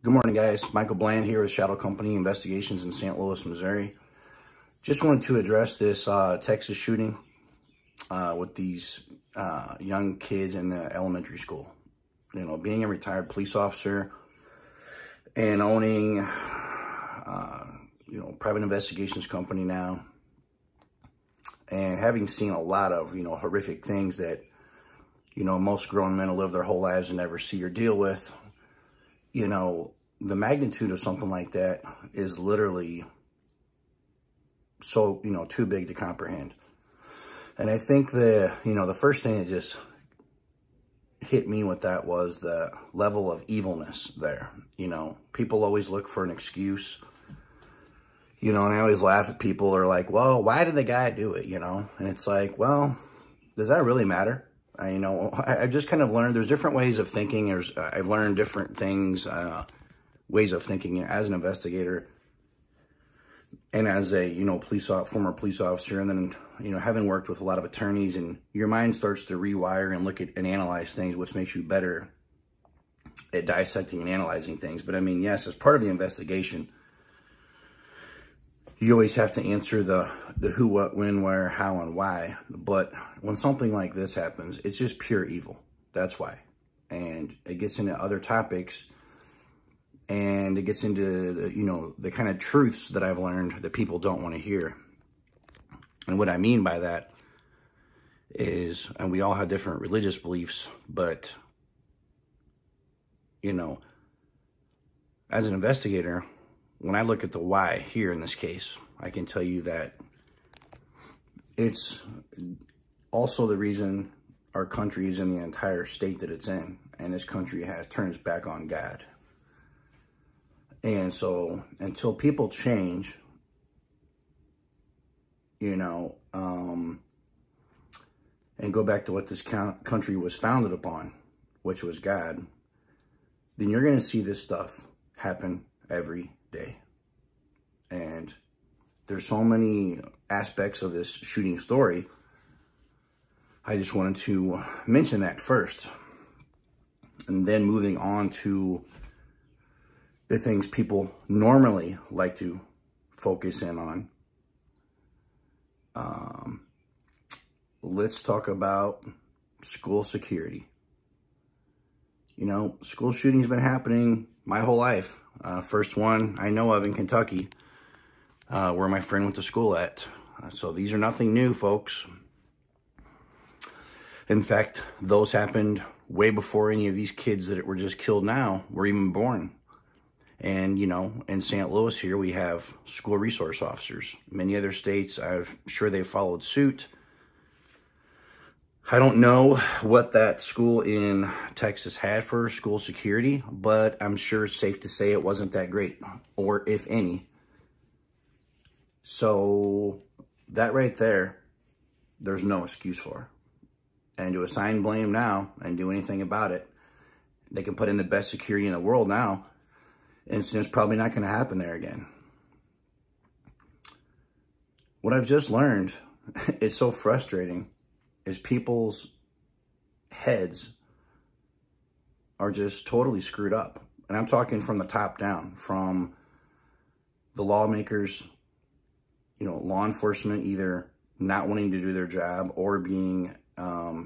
Good morning, guys. Michael Bland here with Shadow Company Investigations in St. Louis, Missouri. Just wanted to address this Texas shooting with these young kids in the elementary school. You know, being a retired police officer and owning, private investigations company now, and having seen a lot of, horrific things that, most grown men will live their whole lives and never see or deal with. The magnitude of something like that is literally so, too big to comprehend. And I think the first thing that just hit me with that was the level of evilness there. People always look for an excuse, and I always laugh at people who are like, well, why did the guy do it, And it's like, well, does that really matter? I've just kind of learned there's different ways of thinking. I've learned different things, ways of thinking as an investigator and as a, former police officer. And then, having worked with a lot of attorneys, and your mind starts to rewire and look at and analyze things, which makes you better at dissecting and analyzing things. But I mean, yes, as part of the investigation, you always have to answer the who, what, when, where, how, and why. But when something like this happens, it's just pure evil. That's why. And it gets into other topics, and it gets into the kind of truths that I've learned that people don't want to hear. And what I mean by that is, and we all have different religious beliefs, but as an investigator, when I look at the why here in this case, I can tell you that it's also the reason our country is in the entire state that it's in. And this country has turned its back on God. And so until people change, and go back to what this country was founded upon, which was God, then you're going to see this stuff happen every day. And there's so many aspects of this shooting story. I just wanted to mention that first, and then moving on to the things people normally like to focus in on. Let's talk about school security. School shooting's been happening my whole life. First one I know of in Kentucky, where my friend went to school at. So these are nothing new, folks. In fact, those happened way before any of these kids that were just killed now were even born. And, in St. Louis here, we have school resource officers. Many other states, I'm sure they've followed suit. I don't know what that school in Texas had for school security, but I'm sure it's safe to say it wasn't that great, or if any. So that right there, there's no excuse for. And to assign blame now and do anything about it, they can put in the best security in the world now, and it's probably not going to happen there again. What I've just learned, it's so frustrating, is people's heads are just totally screwed up. And I'm talking from the top down, from the lawmakers, law enforcement either not wanting to do their job or being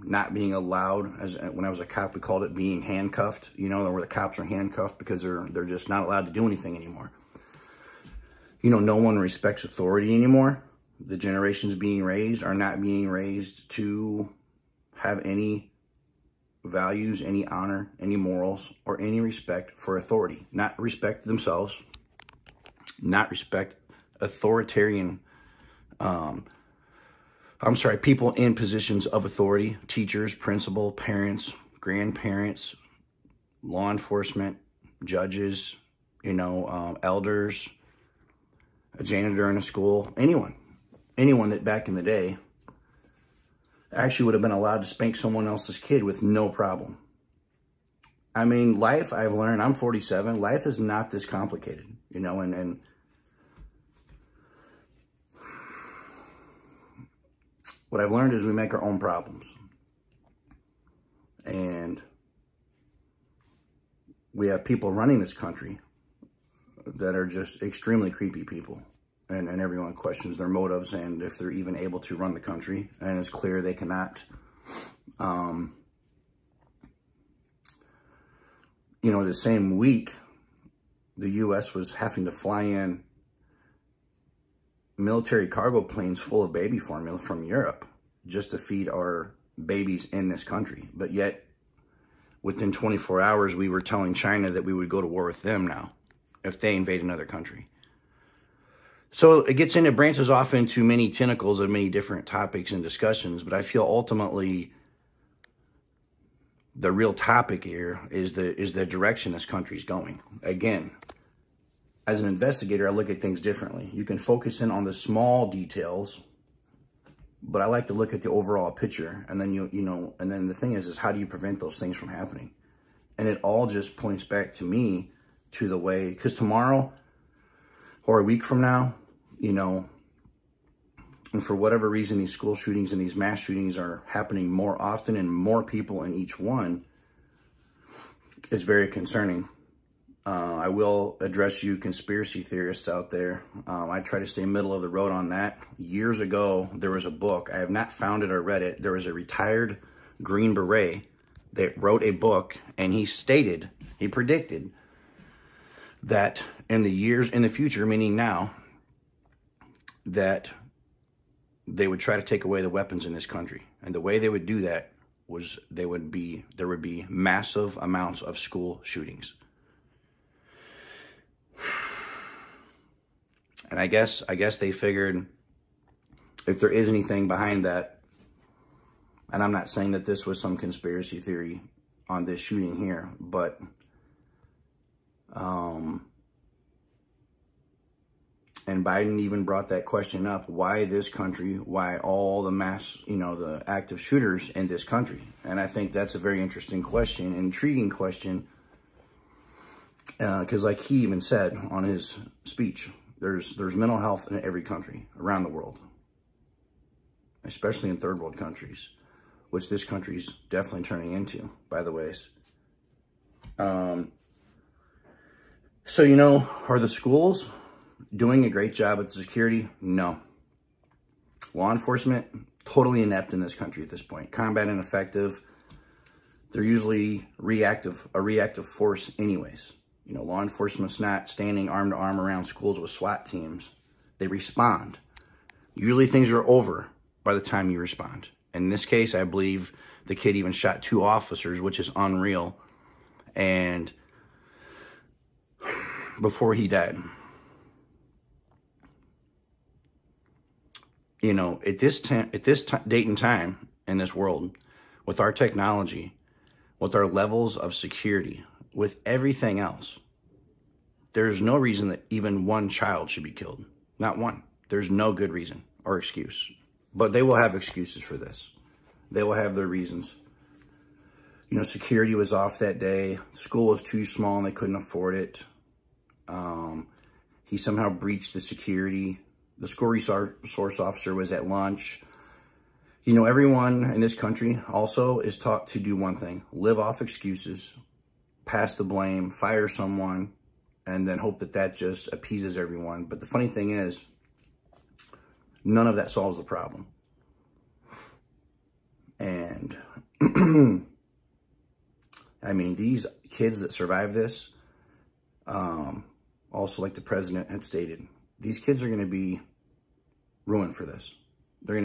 not being allowed. As when I was a cop, we called it being handcuffed, where the cops are handcuffed because they're just not allowed to do anything anymore. No one respects authority anymore. The generations being raised are not being raised to have any values, any honor, any morals, or any respect for authority. Not respect themselves, not respect authoritarian, people in positions of authority, teachers, principal, parents, grandparents, law enforcement, judges, elders, a janitor in a school, anyone that back in the day actually would have been allowed to spank someone else's kid with no problem. I mean, life, I've learned, I'm 47, life is not this complicated, and what I've learned is we make our own problems. And we have people running this country that are just extremely creepy people. And everyone questions their motives and if they're even able to run the country. And it's clear they cannot. You know, the same week, the U.S. was having to fly in military cargo planes full of baby formula from Europe just to feed our babies in this country. But yet, within 24 hours, we were telling China that we would go to war with them now if they invade another country. So it branches off into many tentacles of many different topics and discussions, but I feel ultimately the real topic here is the direction this country's going. Again, as an investigator, I look at things differently. You can focus in on the small details, but I like to look at the overall picture. And then and then the thing is how do you prevent those things from happening? And it all just points back to me, to the way, because tomorrow or a week from now, you know, and for whatever reason, these school shootings and these mass shootings are happening more often and more people in each one, is very concerning. I will address you conspiracy theorists out there. I try to stay middle of the road on that. Years ago, there was a book. I have not found it or read it. There was a retired Green Beret that wrote a book, and he predicted that in the future, meaning now, that they would try to take away the weapons in this country. And the way they would do that was there would be massive amounts of school shootings. And I guess they figured if there is anything behind that, and I'm not saying that this was some conspiracy theory on this shooting here, but and Biden even brought that question up, why this country, why all the mass, the active shooters in this country? And I think that's a very interesting question, intriguing question, because like he even said on his speech, there's mental health in every country around the world, especially in third world countries, which this country's definitely turning into, by the ways. So, are the schools doing a great job at security? No. Law enforcement, totally inept in this country at this point. Combat ineffective. They're usually a reactive force anyways. Law enforcement's not standing arm to arm around schools with SWAT teams. They respond. Usually things are over by the time you respond. In this case, I believe the kid even shot 2 officers, which is unreal. And before he died. At this date and time in this world, with our technology, with our levels of security, with everything else, there's no reason that even one child should be killed. Not one. There's no good reason or excuse. But they will have excuses for this. They will have their reasons. Security was off that day. School was too small and they couldn't afford it. He somehow breached the security. The school resource officer was at lunch. Everyone in this country also is taught to do one thing: live off excuses, pass the blame, fire someone, and then hope that just appeases everyone. But the funny thing is, none of that solves the problem. And I mean, these kids that survive this, also like the president had stated, these kids are going to be ruined for this. They're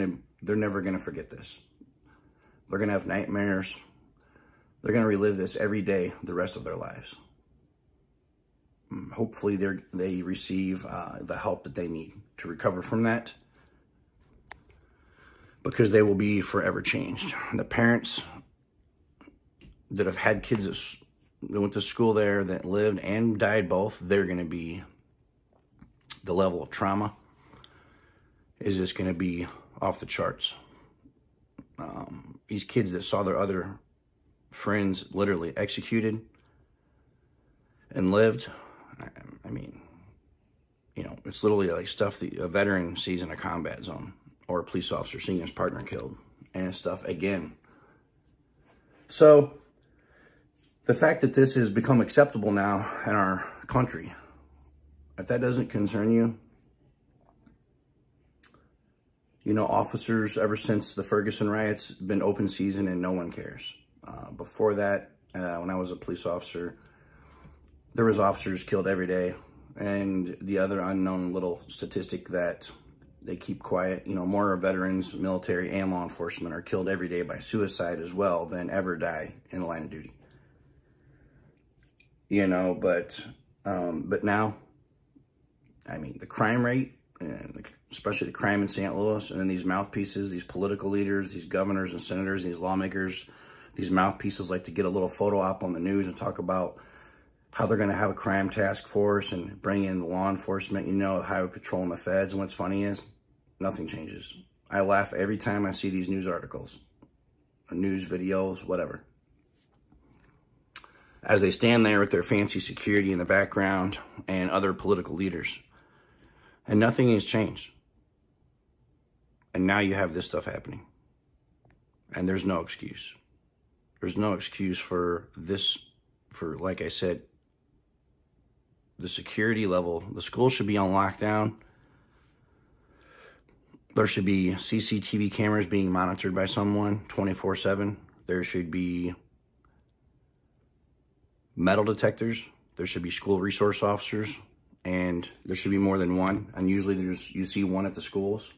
never going to forget this. They're going to have nightmares. They're going to relive this every day the rest of their lives. Hopefully they receive the help that they need to recover from that, because they will be forever changed. The parents that have had kids that went to school there, that lived and died both, they're going to be, the level of trauma is just going to be off the charts. These kids that saw their other friends literally executed and lived, I mean, it's literally like stuff that a veteran sees in a combat zone, or a police officer seeing his partner killed, and stuff again. So the fact that this has become acceptable now in our country, if that doesn't concern you, you know, officers, ever since the Ferguson riots, been open season and no one cares. Before that, when I was a police officer, there was officers killed every day. And the other unknown little statistic that they keep quiet, you know, more veterans, military, and law enforcement are killed every day by suicide as well than ever die in the line of duty. You know, but now, I mean, the crime rate, and especially the crime in St. Louis, and then these mouthpieces, these political leaders, these governors and senators, these lawmakers, these mouthpieces like to get a little photo op on the news and talk about how they're going to have a crime task force and bring in law enforcement, you know, highway patrol and the feds. And what's funny is nothing changes. I laugh every time I see these news articles, news videos, whatever, as they stand there with their fancy security in the background and other political leaders. And nothing has changed. And now you have this stuff happening. And there's no excuse. There's no excuse for this, for, like I said, the security level. The school should be on lockdown. There should be CCTV cameras being monitored by someone 24/7. There should be metal detectors. There should be school resource officers. And there should be more than one. And usually you see one at the schools.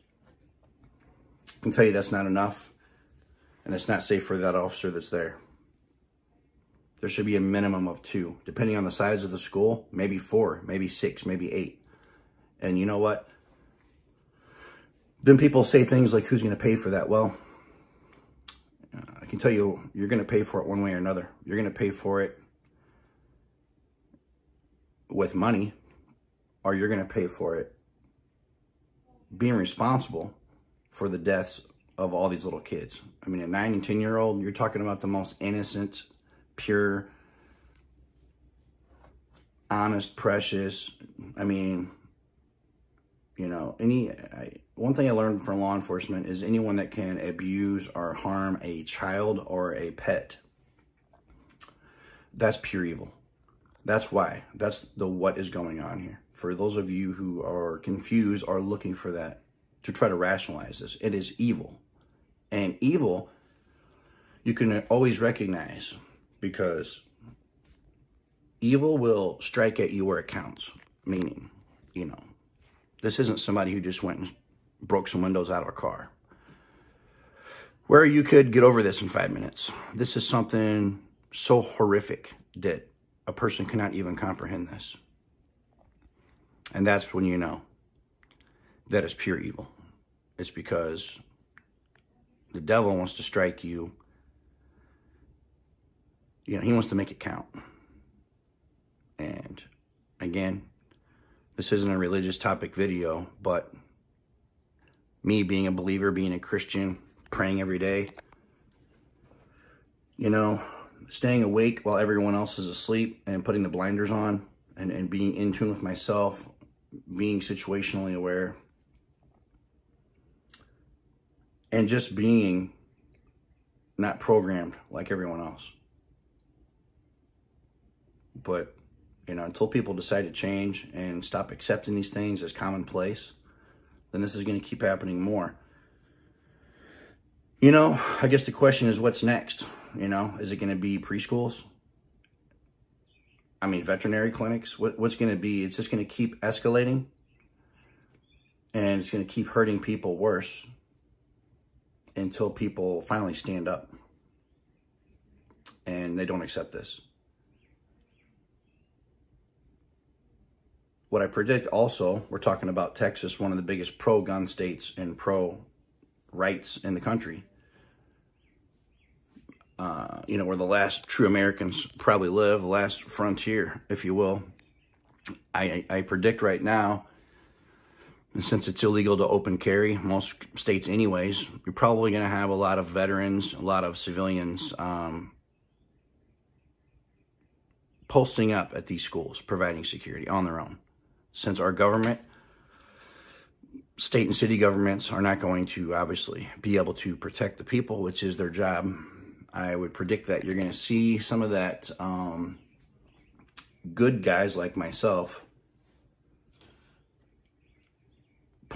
I can tell you that's not enough. And it's not safe for that officer that's there. There should be a minimum of 2, depending on the size of the school, maybe 4, maybe 6, maybe 8. And you know what? Then people say things like, who's going to pay for that? Well, I can tell you, you're going to pay for it one way or another. You're going to pay for it with money, or you're going to pay for it being responsible for the deaths of all these little kids. I mean, a 9 and 10-year-old, you're talking about the most innocent, pure, honest, precious. I mean, you know, one thing I learned from law enforcement is anyone that can abuse or harm a child or a pet, that's pure evil. That's why. That's what is going on here. For those of you who are confused or looking for that, to try to rationalize this, it is evil. And evil, you can always recognize, because evil will strike at you where it counts. Meaning, you know, this isn't somebody who just went and broke some windows out of a car, where you could get over this in 5 minutes. This is something so horrific that a person cannot even comprehend this. And that's when you know that is pure evil. It's because the devil wants to strike you. You know, he wants to make it count. And again, this isn't a religious topic video, but me being a believer, being a Christian, praying every day, you know, staying awake while everyone else is asleep and putting the blinders on and being in tune with myself, being situationally aware, and just being not programmed like everyone else. But, you know, until people decide to change and stop accepting these things as commonplace, then this is going to keep happening more. You know, I guess the question is, what's next? You know, is it going to be preschools? I mean, veterinary clinics? What's going to be? It's just going to keep escalating, and it's going to keep hurting people worse until people finally stand up and they don't accept this. What I predict also, we're talking about Texas, one of the biggest pro-gun states and pro-rights in the country. You know, where the last true Americans probably live, the last frontier, if you will. I predict right now, and since it's illegal to open carry, most states anyways, you're probably going to have a lot of veterans, a lot of civilians posting up at these schools, providing security on their own. Since our government, state and city governments, are not going to obviously be able to protect the people, which is their job, I would predict that you're going to see some of that good guys like myself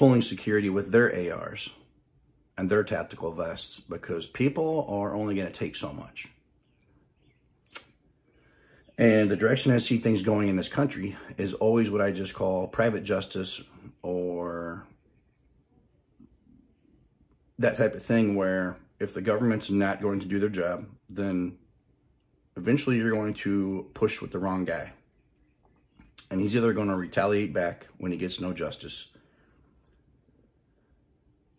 pulling security with their ARs and their tactical vests, because people are only going to take so much. And the direction I see things going in this country is always what I just call private justice, or that type of thing, where if the government's not going to do their job, then eventually you're going to push with the wrong guy. And he's either going to retaliate back when he gets no justice,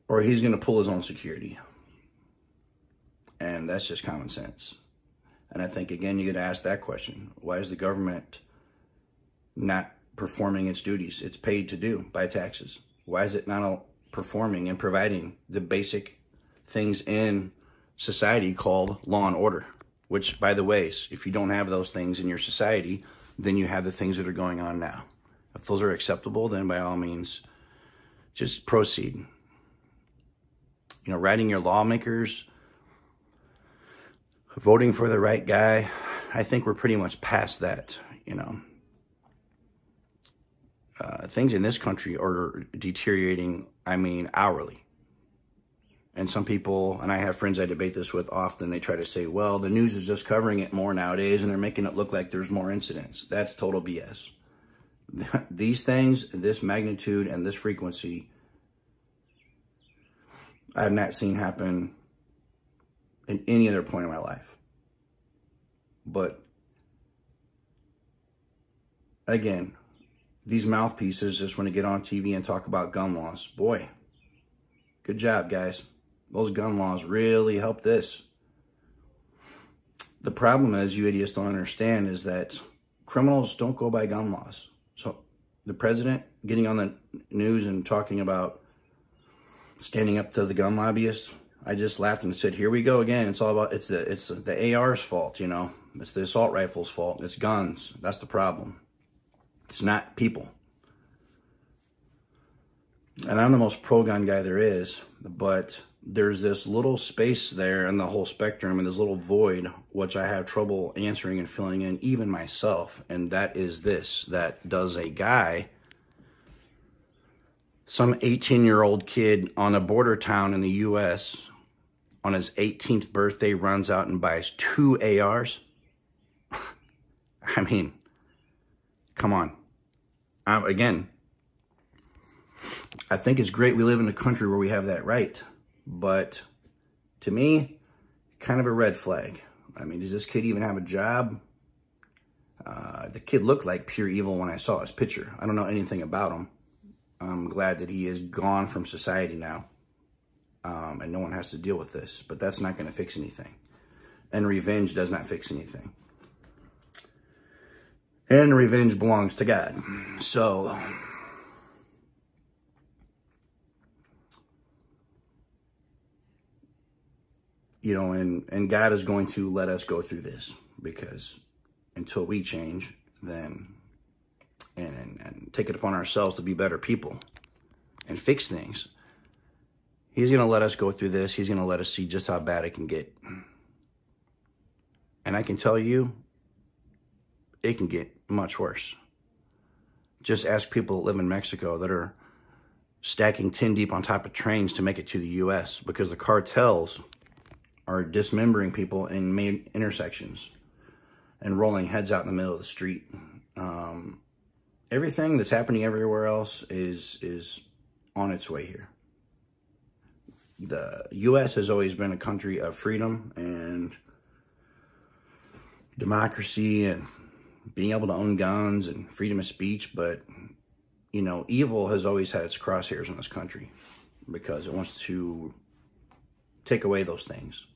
or he's going to pull his own security. And that's just common sense. And I think, again, you got to ask that question. Why is the government not performing its duties it's paid to do by taxes? Why is it not performing and providing the basic things in society called law and order? Which, by the way, if you don't have those things in your society, then you have the things that are going on now. If those are acceptable, then by all means, just proceed. You know, writing your lawmakers, voting for the right guy, I think we're pretty much past that, you know. Things in this country are deteriorating, I mean, hourly. And some people, and I have friends I debate this with often, they try to say, well, the news is just covering it more nowadays and they're making it look like there's more incidents. That's total BS. These things, this magnitude and this frequency, I have not seen happen in any other point in my life. But again, these mouthpieces just want to get on TV and talk about gun laws. Boy, good job, guys. Those gun laws really help this. The problem is, you idiots don't understand, is that criminals don't go by gun laws. So the president getting on the news and talking about standing up to the gun lobbyists, I just laughed and said, here we go again. It's all about, it's the AR's fault, you know. It's the assault rifle's fault. It's guns. That's the problem. It's not people. And I'm the most pro-gun guy there is, but there's this little space there in the whole spectrum, and this little void, which I have trouble answering and filling in, even myself. And that is this: that does a guy, some 18-year-old kid on a border town in the U.S., on his 18th birthday, runs out and buys 2 ARs? I mean, come on. Again, I think it's great we live in a country where we have that right. But to me, kind of a red flag. I mean, does this kid even have a job? The kid looked like pure evil when I saw his picture. I don't know anything about him. I'm glad that he is gone from society now. And no one has to deal with this. But that's not going to fix anything. And revenge does not fix anything. And revenge belongs to God. So, you know, and God is going to let us go through this, because until we change, then, and take it upon ourselves to be better people and fix things, He's going to let us go through this. He's going to let us see just how bad it can get. And I can tell you, it can get much worse. Just ask people that live in Mexico that are stacking 10 deep on top of trains to make it to the U.S. because the cartels are dismembering people in main intersections and rolling heads out in the middle of the street. Everything that's happening everywhere else is on its way here. The U.S. has always been a country of freedom and democracy and being able to own guns and freedom of speech, but, you know, evil has always had its crosshairs in this country because it wants to take away those things.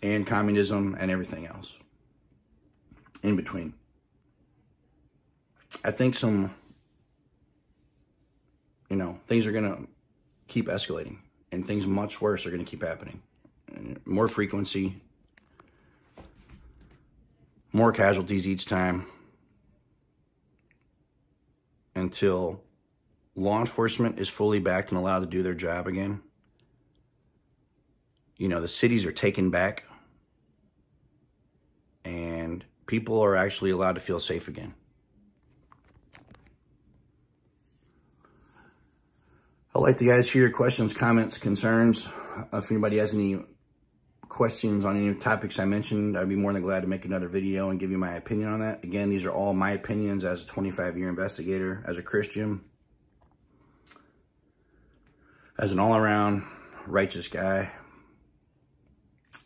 And communism and everything else in between. I think some, you know, things are going to keep escalating and things much worse are going to keep happening. More frequency, more casualties each time, until law enforcement is fully backed and allowed to do their job again. You know, the cities are taken back and people are actually allowed to feel safe again. I'd like to guys hear your questions, comments, concerns. If anybody has any questions on any topics I mentioned, I'd be more than glad to make another video and give you my opinion on that. Again, these are all my opinions as a 25-year investigator, as a Christian, as an all-around righteous guy.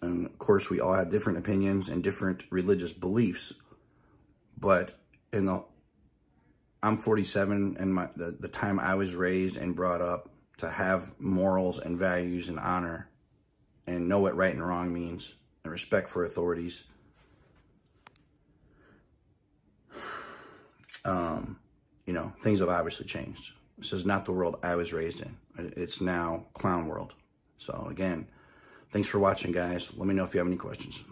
And of course, we all have different opinions and different religious beliefs. But I'm 47, and the time I was raised and brought up to have morals and values and honor and know what right and wrong means and respect for authorities. You know, things have obviously changed. This is not the world I was raised in. It's now clown world. So again, thanks for watching, guys. Let me know if you have any questions.